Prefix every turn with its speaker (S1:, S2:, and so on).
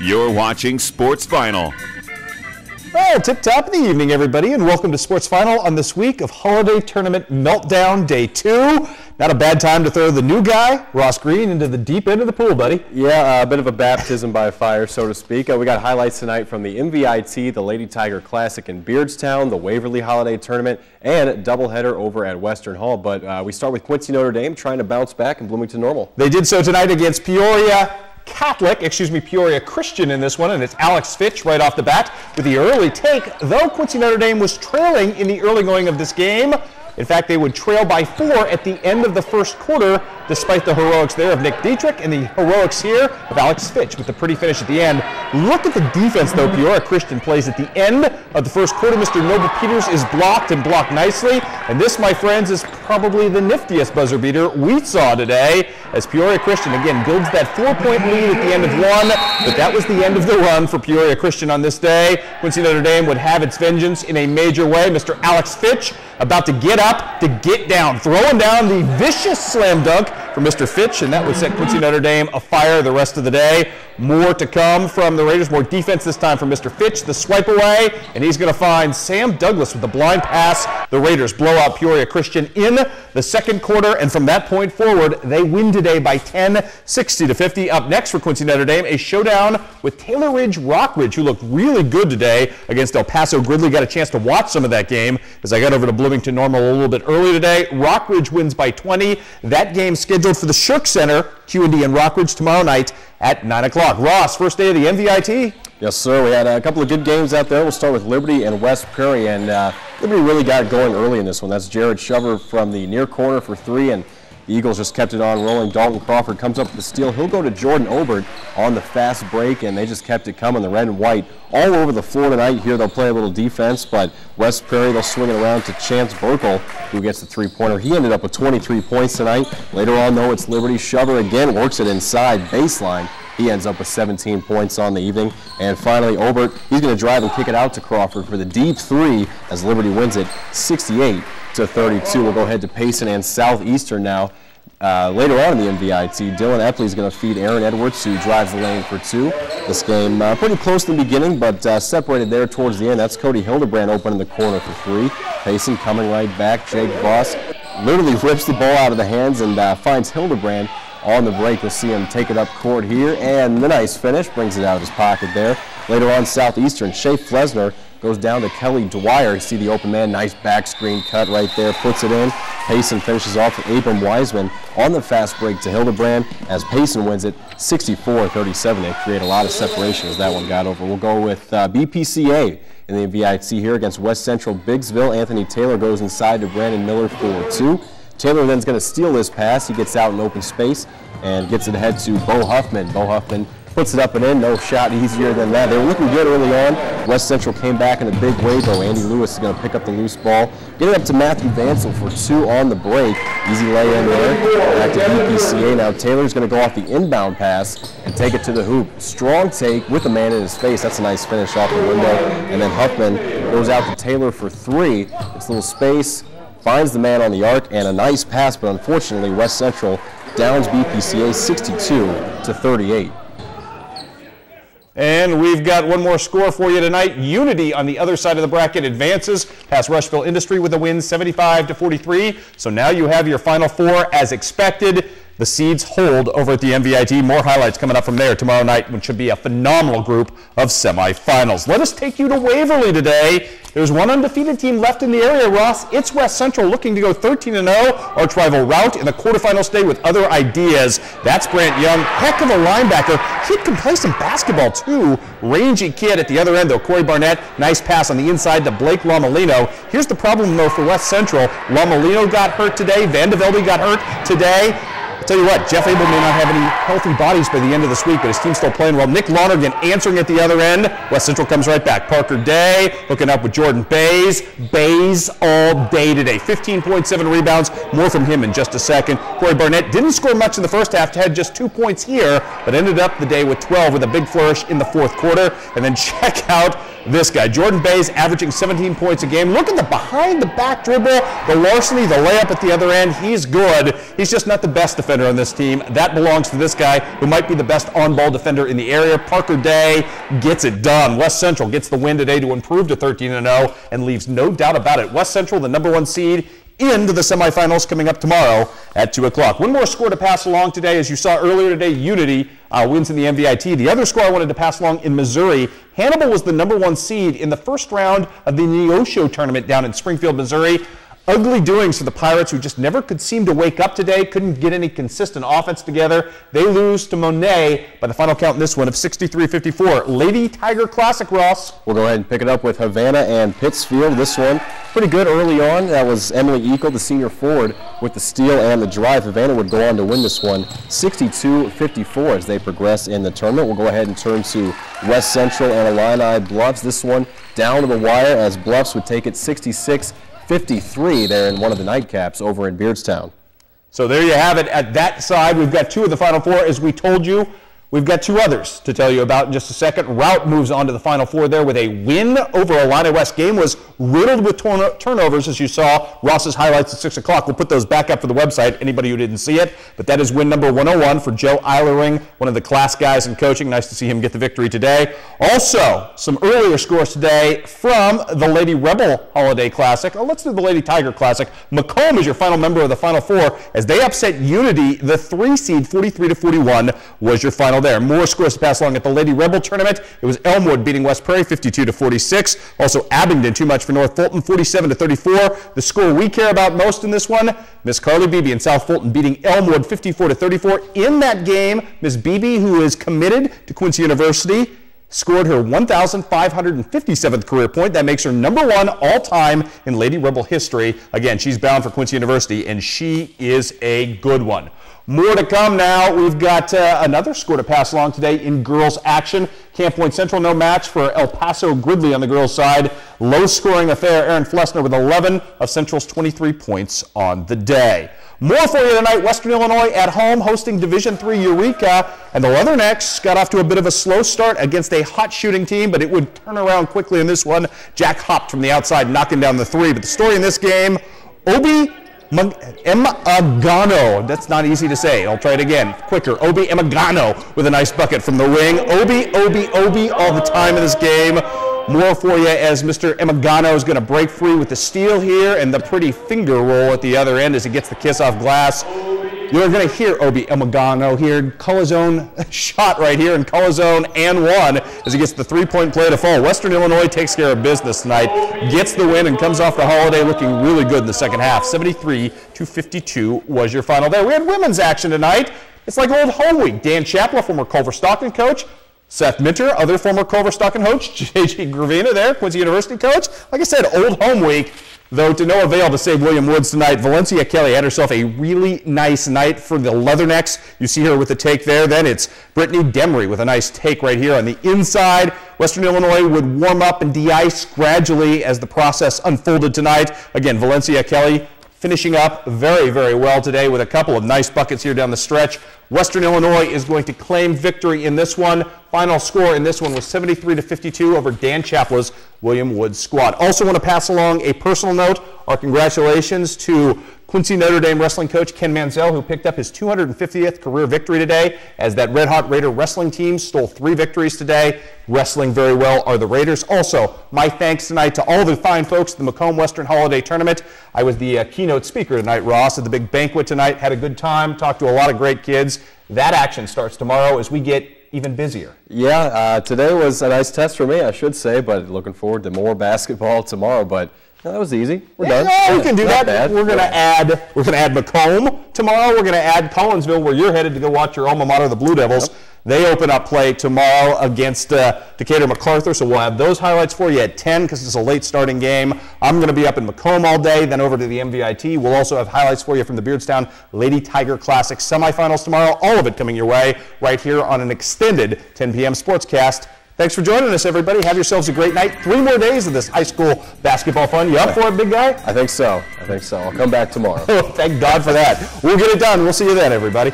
S1: You're watching Sports Final.
S2: Well, tip-top of the evening, everybody, and welcome to Sports Final on this week of Holiday Tournament Meltdown Day 2. Not a bad time to throw the new guy, Ross Green, into the deep end of the pool, buddy.
S3: Yeah, a bit of a baptism by fire, so to speak. We got highlights tonight from the MVIT, the Lady Tiger Classic in Beardstown, the Waverly Holiday Tournament, and a doubleheader over at Western Hall. But we start with Quincy Notre Dame trying to bounce back in Bloomington Normal.
S2: They did so tonight against Peoria Christian in this one, and it's Alex Fitch right off the bat with the early take, though Quincy Notre Dame was trailing in the early going of this game. In fact, they would trail by 4 at the end of the first quarter, despite the heroics there of Nick Dietrich and the heroics here of Alex Fitch with the pretty finish at the end. Look at the defense, though, Peoria Christian plays at the end of the first quarter. Mr. Noble Peters is blocked and blocked nicely, and this, my friends, is probably the niftiest buzzer beater we saw today, as Peoria Christian, again, builds that 4-point lead at the end of one, but that was the end of the run for Peoria Christian on this day. Quincy Notre Dame would have its vengeance in a major way. Mr. Alex Fitch about to get up, to get down, throwing down the vicious slam dunk for Mr. Fitch, and that would set Quincy Notre Dame afire the rest of the day. More to come from the Raiders, more defense this time from Mr. Fitch, the swipe away, and he's going to find Sam Douglas with the blind pass. The Raiders blow out Peoria Christian in the second quarter, and from that point forward, they win today by 10, 60-50. Up next for Quincy Notre Dame, a showdown with Taylor Ridge Rockridge, who looked really good today against El Paso Gridley. Got a chance to watch some of that game as I got over to Bloomington Normal a little bit early today. Rockridge wins by 20. That game scheduled for the Shirk Center, QD and Rockridge tomorrow night at 9 o'clock. Ross, first day of the MVIT.
S3: Yes, sir. We had a couple of good games out there. We'll start with Liberty and West Prairie, and Liberty really got going early in this one. That's Jared Shover from the near corner for 3, and the Eagles just kept it on rolling. Dalton Crawford comes up with the steal. He'll go to Jordan Obert on the fast break, and they just kept it coming. The red and white all over the floor tonight. Here they'll play a little defense, but West Prairie, they'll swing it around to Chance Burkle, who gets the three-pointer. He ended up with 23 points tonight. Later on, though, it's Liberty. Shover again works it inside baseline. He ends up with 17 points on the evening. And finally, Obert, he's going to drive and kick it out to Crawford for the deep 3 as Liberty wins it 68-32. We'll go ahead to Payson and Southeastern now. Later on in the MVIT, Dylan Epley is going to feed Aaron Edwards, who drives the lane for 2. This game pretty close in the beginning, but separated there towards the end. That's Cody Hildebrand open in the corner for 3. Payson coming right back. Jake Voss literally rips the ball out of the hands and finds Hildebrand on the break. You'll see him take it up court here, and the nice finish brings it out of his pocket there. Later on, Southeastern, Shea Flesner goes down to Kelly Dwyer. You see the open man, nice back screen cut right there, puts it in. Payson finishes off with Abram Wiseman on the fast break to Hildebrand as Payson wins it 64-37. They create a lot of separation as that one got over. We'll go with BPCA in the MVIT here against West Central Biggsville. Anthony Taylor goes inside to Brandon Miller for 2. Taylor then's going to steal this pass. He gets out in open space and gets it ahead to Bo Huffman. Bo Huffman puts it up and in. No shot easier than that. They were looking good early on. West Central came back in a big way, though. Andy Lewis is going to pick up the loose ball. Get it up to Matthew Vansel for 2 on the break. Easy lay in there. Back to BPCA. Now Taylor's going to go off the inbound pass and take it to the hoop. Strong take with the man in his face. That's a nice finish off the window. And then Huffman goes out to Taylor for 3. It's a little space. Finds the man on the arc, and a nice pass, but unfortunately West Central downs BPCA 62-38.
S2: And we've got one more score for you tonight. Unity on the other side of the bracket advances past Rushville Industry with a win 75-43. So now you have your Final Four as expected. The seeds hold over at the MVIT. More highlights coming up from there tomorrow night, which should be a phenomenal group of semifinals. Let us take you to Waverly today. There's one undefeated team left in the area, Ross. It's West Central looking to go 13-0, arch rival route in the quarterfinals today with other ideas. That's Brant Young, heck of a linebacker. Kid can play some basketball too. Rangy kid at the other end though. Corey Barnett, nice pass on the inside to Blake Lomolino. Here's the problem though for West Central. Lomolino got hurt today. Van de Velde got hurt today. I'll tell you what, Jeff Abel may not have any healthy bodies by the end of this week, but his team's still playing well. Nick Lonergan answering at the other end. West Central comes right back. Parker Day hooking up with Jordan Bays. Bays all day today. 15.7 rebounds. More from him in just a second. Corey Barnett didn't score much in the first half, had just 2 points here, but ended up the day with 12 with a big flourish in the fourth quarter. And then check out this guy. Jordan Bays averaging 17 points a game. Look at the behind the back dribble, the larceny, the layup at the other end. He's good. He's just not the best defender defender on this team. That belongs to this guy who might be the best on-ball defender in the area. Parker Day gets it done. West Central gets the win today to improve to 13-0 and leaves no doubt about it. West Central, the #1 seed, into the semifinals coming up tomorrow at 2 o'clock. One more score to pass along today. As you saw earlier today, Unity wins in the MVIT. The other score I wanted to pass along in Missouri, Hannibal was the #1 seed in the first round of the Neosho tournament down in Springfield, Missouri. Ugly doings for the Pirates, who just never could seem to wake up today, couldn't get any consistent offense together. They lose to Monet by the final count in this one of 63-54. Lady Tiger Classic, Ross.
S3: We'll go ahead and pick it up with Havana and Pittsfield. This one pretty good early on. That was Emily Eagle, the senior forward, with the steal and the drive. Havana would go on to win this one 62-54 as they progress in the tournament. We'll go ahead and turn to West Central and Illini Bluffs. This one down to the wire as Bluffs would take it 66-53 there in one of the nightcaps over in Beardstown.
S2: So there you have it. At that side, we've got two of the Final Four. As we told you, we've got two others to tell you about in just a second. Rout moves on to the Final Four there with a win over Illini West. Game was riddled with turnovers, as you saw. Ross's highlights at 6 o'clock. We'll put those back up for the website, anybody who didn't see it. But that is win number 101 for Joe Eilering, one of the class guys in coaching. Nice to see him get the victory today. Also, some earlier scores today from the Lady Rebel Holiday Classic. Oh, let's do the Lady Tiger Classic. Macomb is your final member of the Final Four as they upset Unity. The 3 seed, 43-41, was your final there. More scores to pass along at the Lady Rebel tournament. It was Elmwood beating West Prairie 52-46. Also Abingdon, too much for North Fulton, 47-34. The score we care about most in this one, Miss Carly Beebe in South Fulton beating Elmwood 54-34. In that game, Miss Beebe, who is committed to Quincy University, scored her 1,557th career point. That makes her #1 all-time in Lady Rebel history. Again, she's bound for Quincy University, and she is a good one. More to come now. We've got another score to pass along today in girls action. Camp Point Central, no match for El Paso Gridley on the girls' side. Low-scoring affair. Erin Flessner with 11 of Central's 23 points on the day. More for you tonight. Western Illinois at home hosting Division III Eureka. And the Leathernecks got off to a bit of a slow start against a hot shooting team, but it would turn around quickly in this one. Jack hopped from the outside, knocking down the three. But the story in this game, Obi Emagano. That's not easy to say. I'll try it again. Quicker. Obi Emagano with a nice bucket from the wing. Obi all the time in this game. More for you as Mr. Emagano is going to break free with the steal here and the pretty finger roll at the other end as he gets the kiss off glass. You're going to hear Obi Emagano here. Color zone shot right here in color zone and one as he gets the three-point play to fall. Western Illinois takes care of business tonight, gets the win, and comes off the holiday looking really good in the second half. 73-52 was your final there. We had women's action tonight. It's like old home week. Dan Chapla, former Culver Stockton coach. Seth Minter, other former Culver Stockton coach. J.G. Gravina there, Quincy University coach. Like I said, old home week. Though to no avail to save William Woods tonight, Valencia Kelly had herself a really nice night for the Leathernecks. You see her with the take there. Then it's Brittany Demery with a nice take right here on the inside. Western Illinois would warm up and de-ice gradually as the process unfolded tonight. Again, Valencia Kelly finishing up very, very well today with a couple of nice buckets here down the stretch. Western Illinois is going to claim victory in this one. Final score in this one was 73-52 over Dan Chapla's William Woods squad. Also want to pass along a personal note. Our congratulations to Quincy Notre Dame wrestling coach Ken Manziel, who picked up his 250th career victory today as that Red Hot Raider wrestling team stole 3 victories today. Wrestling very well are the Raiders. Also, my thanks tonight to all the fine folks at the Macomb Western Holiday Tournament. I was the keynote speaker tonight, Ross, at the big banquet tonight. Had a good time, talked to a lot of great kids. That action starts tomorrow as we get even busier.
S3: Yeah, today was a nice test for me, I should say, but looking forward to more basketball tomorrow. But that was easy. We're done.
S2: Yeah, we can do that. Bad. We're going to add Macomb tomorrow. We're going to add Collinsville, where you're headed to go watch your alma mater, the Blue Devils. Yep. They open up play tomorrow against Decatur MacArthur, so we'll have those highlights for you at 10 because it's a late starting game. I'm going to be up in Macomb all day, then over to the MVIT. We'll also have highlights for you from the Beardstown Lady Tiger Classic semifinals tomorrow. All of it coming your way right here on an extended 10 p.m. sportscast. Thanks for joining us, everybody. Have yourselves a great night. 3 more days of this high school basketball fun. You up for it, big guy?
S3: I think so. I'll come back tomorrow.
S2: Thank God for that. We'll get it done. We'll see you then, everybody.